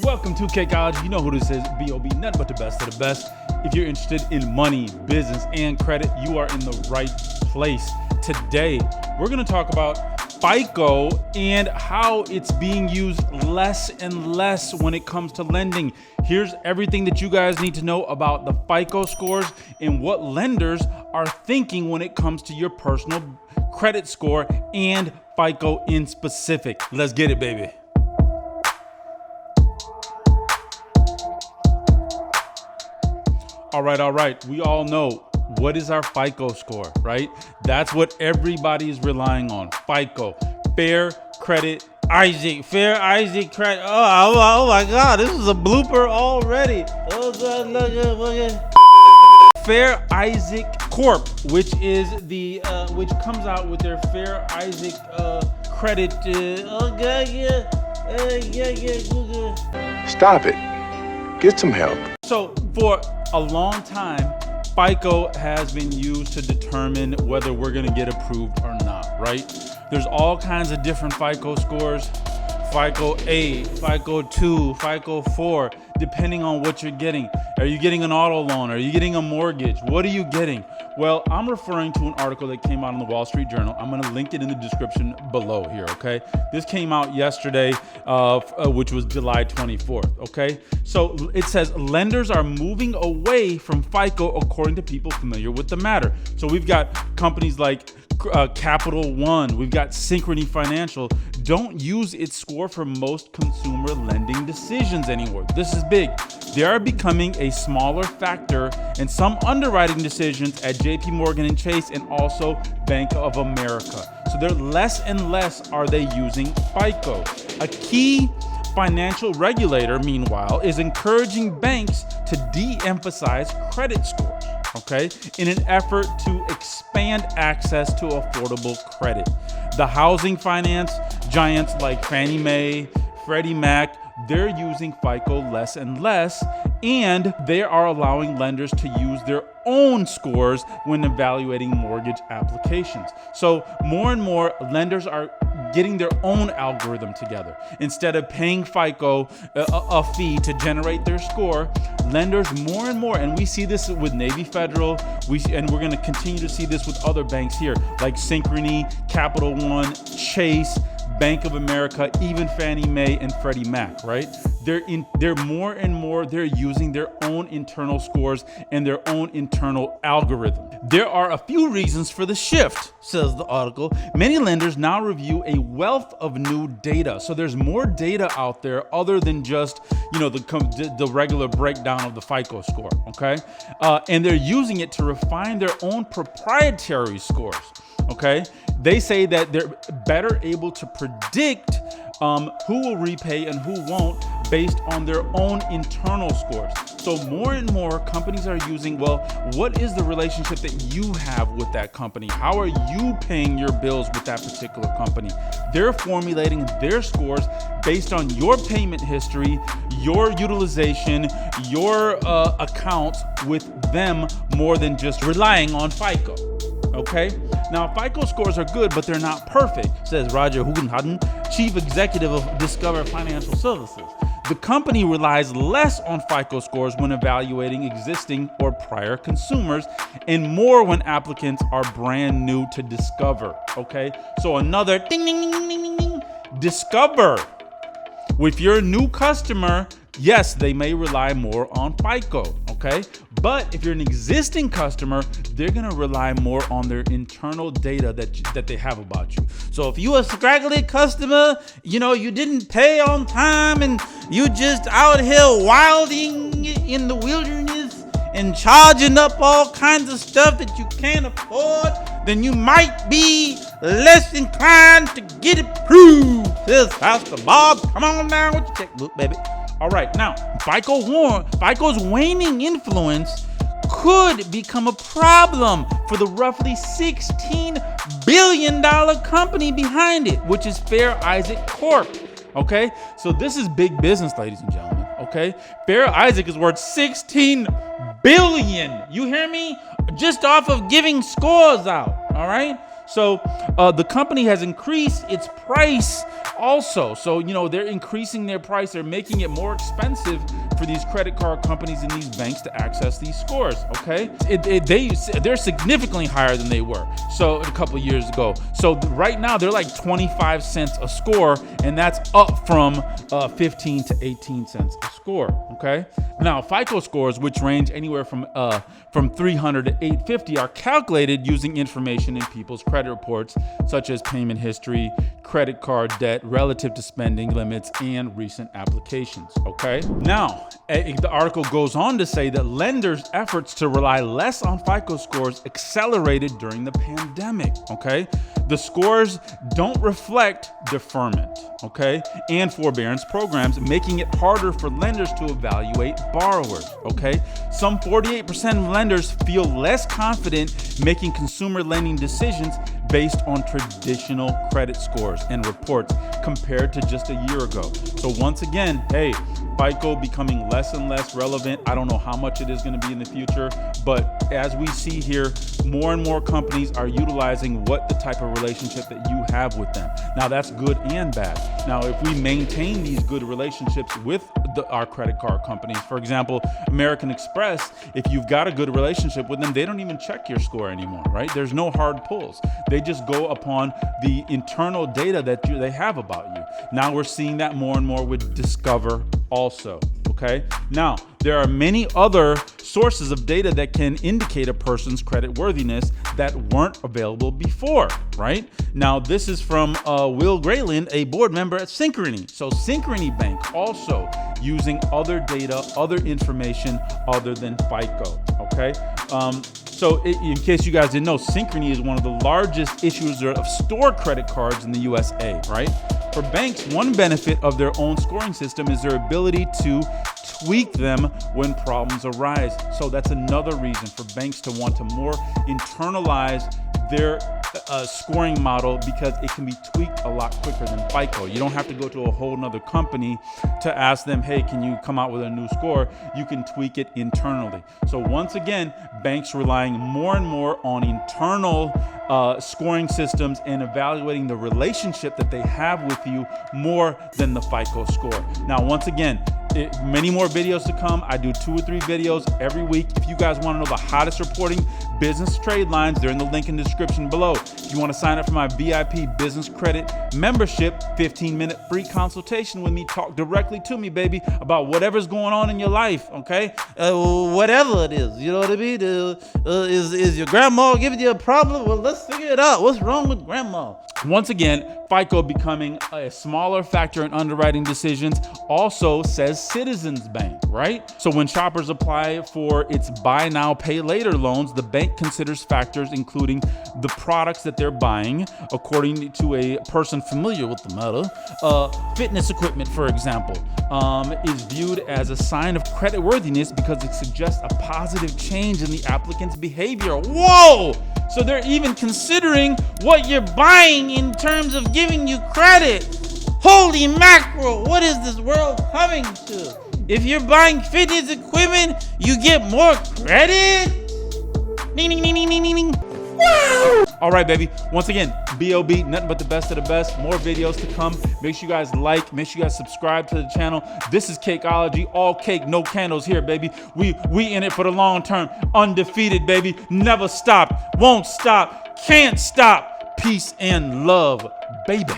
Welcome to Cakeologi. You know who this is, B.O.B., nothing but the best of the best. If you're interested in money, business, and credit, you are in the right place. Today, we're going to talk about FICO and how it's being used less and less when it comes to lending. Here's everything that you guys need to know about the FICO scores and what lenders are thinking when it comes to your personal credit score and FICO in specific. Let's get it, baby. All right. We all know what is our FICO score, right? That's what everybody is relying on. FICO, Fair Credit Isaac, Fair Isaac Credit. Oh my God, this is a blooper already. Fair Isaac Corp, which is the which comes out with their Fair Isaac Credit. Stop it. Get some help. So for a long time, FICO has been used to determine whether we're going to get approved or not, right? There's all kinds of different FICO scores, FICO 8, FICO 2, FICO 4, depending on what you're getting. Are you getting an auto loan? Are you getting a mortgage? What are you getting? Well, I'm referring to an article that came out in the Wall Street Journal. I'm going to link it in the description below here, okay? This came out yesterday, which was July 24th, okay? So it says lenders are moving away from FICO according to people familiar with the matter. So we've got companies like Capital One, we've got Synchrony Financial, don't use its score for most consumer lending decisions anymore. This is big. They are becoming a smaller factor in some underwriting decisions at JP Morgan and Chase and also Bank of America. So they're less and less are they using FICO. A key financial regulator, meanwhile, is encouraging banks to de-emphasize credit scores, okay, in an effort to expand access to affordable credit. The housing finance giants like Fannie Mae, Freddie Mac, they're using FICO less and less, and they are allowing lenders to use their own scores when evaluating mortgage applications. So more and more lenders are getting their own algorithm together. Instead of paying FICO a fee to generate their score, lenders more and more, and we see this with Navy Federal, and we're going to continue to see this with other banks here, like Synchrony, Capital One, Chase, Bank of America, even Fannie Mae and Freddie Mac, right? They're more and more, they're using their own internal scores and their own internal algorithm. There are a few reasons for the shift, says the article. Many lenders now review a wealth of new data. So there's more data out there other than just, the regular breakdown of the FICO score, okay? And they're using it to refine their own proprietary scores. Okay, they say that they're better able to predict who will repay and who won't based on their own internal scores. So more and more companies are using, what is the relationship that you have with that company? How are you paying your bills with that particular company? They're formulating their scores based on your payment history, your utilization, your accounts with them more than just relying on FICO. Okay, now FICO scores are good, but they're not perfect, says Roger Hugenhaden, chief executive of Discover Financial Services. The company relies less on FICO scores when evaluating existing or prior consumers and more when applicants are brand new to Discover. Okay, so another ding, ding, ding, ding, ding. Discover. If you're a new customer, yes, they may rely more on FICO, okay? But if you're an existing customer, they're gonna rely more on their internal data that they have about you. So if you a scraggly customer, you didn't pay on time and you just out here wilding in the wilderness and charging up all kinds of stuff that you can't afford, then you might be less inclined to get approved. This Pastor Bob, come on down with your checkbook, baby. All right, now, FICO's waning influence could become a problem for the roughly $16 billion company behind it, which is Fair Isaac Corp. Okay, so this is big business, ladies and gentlemen. Okay, Fair Isaac is worth $16 billion. You hear me? Just off of giving scores out. All right. So the company has increased its price also. So, they're increasing their price. They're making it more expensive for these credit card companies and these banks to access these scores, okay? They're significantly higher than they were so a couple of years ago. So right now they're like 25 cents a score, and that's up from 15 to 18 cents a score, okay? Now, FICO scores, which range anywhere from 300 to 850, are calculated using information in people's credit reports, such as payment history, credit card debt relative to spending limits, and recent applications, okay? Now, the article goes on to say that lenders' efforts to rely less on FICO scores accelerated during the pandemic, okay? The scores don't reflect deferment, okay, and forbearance programs, making it harder for lenders to evaluate borrowers, okay? Some 48% of lenders feel less confident making consumer lending decisions based on traditional credit scores and reports compared to just a year ago. So once again, hey, FICO becoming less and less relevant. I don't know how much it is going to be in the future, but as we see here, more and more companies are utilizing what the type of relationship that you have with them. Now that's good and bad. Now, if we maintain these good relationships with our credit card companies, for example, American Express, if you've got a good relationship with them, they don't even check your score anymore, right? There's no hard pulls. They just go upon the internal data that they have about you. Now we're seeing that more and more with Discover also, okay? Now, there are many other sources of data that can indicate a person's credit worthiness that weren't available before, right? Now, this is from Will Grayland, a board member at Synchrony. So Synchrony Bank also using other data, other information other than FICO, okay? So in case you guys didn't know, Synchrony is one of the largest issuers of store credit cards in the USA, right? For banks, one benefit of their own scoring system is their ability to tweak them when problems arise. So that's another reason for banks to want to more internalize their scoring model, because it can be tweaked a lot quicker than FICO. You don't have to go to a whole nother company to ask them, hey, can you come out with a new score? You can tweak it internally. So once again, banks relying more and more on internal scoring systems and evaluating the relationship that they have with you more than the FICO score. Now, once again, many more videos to come. I do 2 or 3 videos every week. If you guys want to know the hottest reporting business trade lines, they're in the link in the description below. If you want to sign up for my VIP business credit membership, 15-minute free consultation with me, talk directly to me, baby, about whatever's going on in your life, okay? Whatever it is, you know what I mean? Is your grandma giving you a problem? Well, let's figure it out. What's wrong with grandma? Once again, FICO becoming a smaller factor in underwriting decisions, also says Citizens Bank, right? So when shoppers apply for its buy now, pay later loans, the bank considers factors including the products that they're buying, according to a person familiar with the matter. Fitness equipment, for example, is viewed as a sign of creditworthiness because it suggests a positive change in the applicant's behavior. Whoa! So they're even considering what you're buying in terms of giving you credit. Holy mackerel, what is this world coming to? If you're buying fitness equipment, you get more credit? Ding, ding, ding, ding, ding, ding. Wow! All right, baby. Once again, B.O.B., nothing but the best of the best. More videos to come. Make sure you guys like. Make sure you guys subscribe to the channel. This is Cakeology. All cake, no candles here, baby. We in it for the long term. Undefeated, baby. Never stop. Won't stop. Can't stop. Peace and love, baby.